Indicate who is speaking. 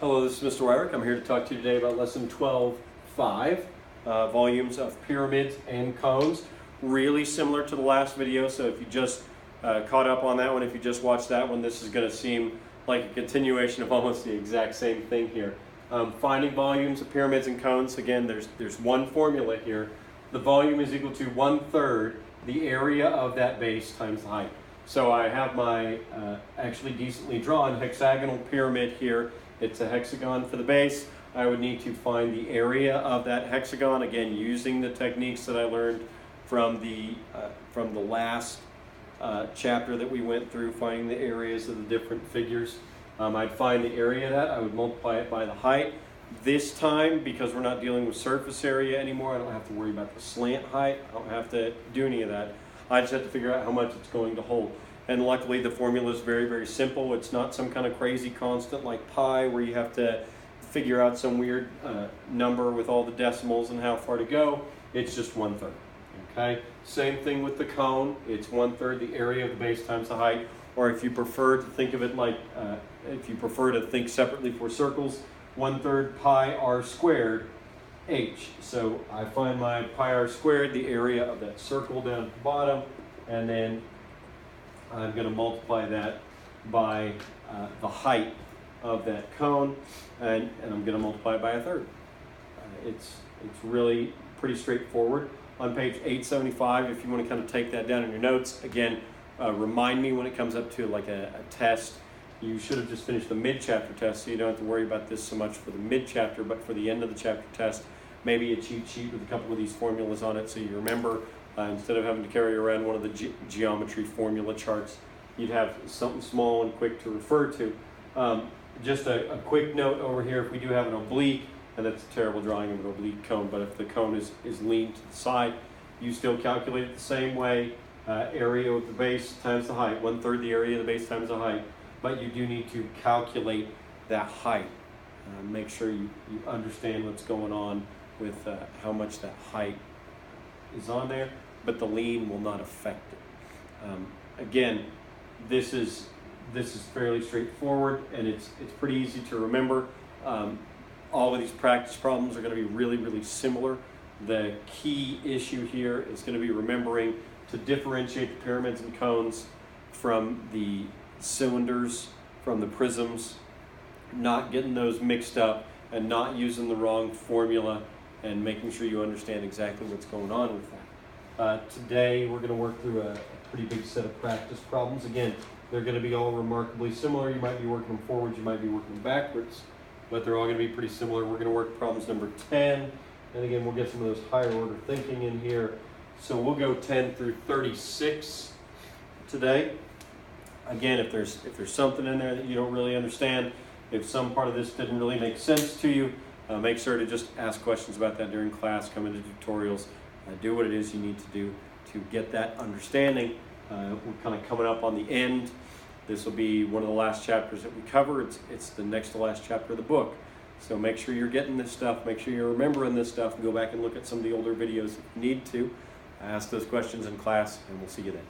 Speaker 1: Hello, this is Mr. Wyrick. I'm here to talk to you today about lesson 12.5, volumes of pyramids and cones. Really similar to the last video, so if you just caught up on that one, if you just watched that one, this is going to seem like a continuation of almost the exact same thing here. Finding volumes of pyramids and cones, again, there's one formula here. The volume is equal to 1/3 the area of that base times the height. So I have my actually decently drawn hexagonal pyramid here. It's a hexagon for the base. I would need to find the area of that hexagon, again using the techniques that I learned from the last chapter that we went through, finding the areas of the different figures. I'd find the area of that, I would multiply it by the height. This time, because we're not dealing with surface area anymore, I don't have to worry about the slant height, I don't have to do any of that. I just have to figure out how much it's going to hold. And luckily the formula is very, very simple. It's not some kind of crazy constant like pi where you have to figure out some weird number with all the decimals and how far to go. It's just 1/3. Okay? Same thing with the cone. It's 1/3 the area of the base times the height. Or if you prefer to think of it like, if you prefer to think separately for circles, 1/3 pi r squared h. So I find my pi r squared, the area of that circle down at the bottom, and then I'm going to multiply that by the height of that cone, and I'm going to multiply it by 1/3. It's really pretty straightforward. On page 875, if you want to kind of take that down in your notes, again, remind me when it comes up to like a test. You should have just finished the mid-chapter test, so you don't have to worry about this so much for the mid-chapter, but for the end of the chapter test, maybe a cheat sheet with a couple of these formulas on it so you remember. Instead of having to carry around one of the geometry formula charts, you'd have something small and quick to refer to. Just a quick note over here, if we do have an oblique, and that's a terrible drawing of an oblique cone, but if the cone is leaned to the side, you still calculate it the same way. Area of the base times the height, 1/3 the area of the base times the height, but you do need to calculate that height. Make sure you understand what's going on with how much that height is on there, but the lean will not affect it. Again, this is fairly straightforward, and it's pretty easy to remember. All of these practice problems are going to be really, really similar. The key issue here is going to be remembering to differentiate the pyramids and cones from the cylinders, from the prisms, not getting those mixed up and not using the wrong formula, and making sure you understand exactly what's going on with that. Today we're going to work through a pretty big set of practice problems. Again, they're going to be all remarkably similar. You might be working them forwards, you might be working them backwards, but they're all going to be pretty similar. We're going to work problems number 10, and again we'll get some of those higher order thinking in here. So we'll go 10 through 36 today. Again, if there's something in there that you don't really understand, if some part of this didn't really make sense to you, make sure to just ask questions about that during class, come into tutorials, do what it is you need to do to get that understanding. We're kind of coming up on the end. This will be one of the last chapters that we cover. It's the next to last chapter of the book. So make sure you're getting this stuff, make sure you're remembering this stuff, and go back and look at some of the older videos if you need to. Ask those questions in class, and we'll see you then.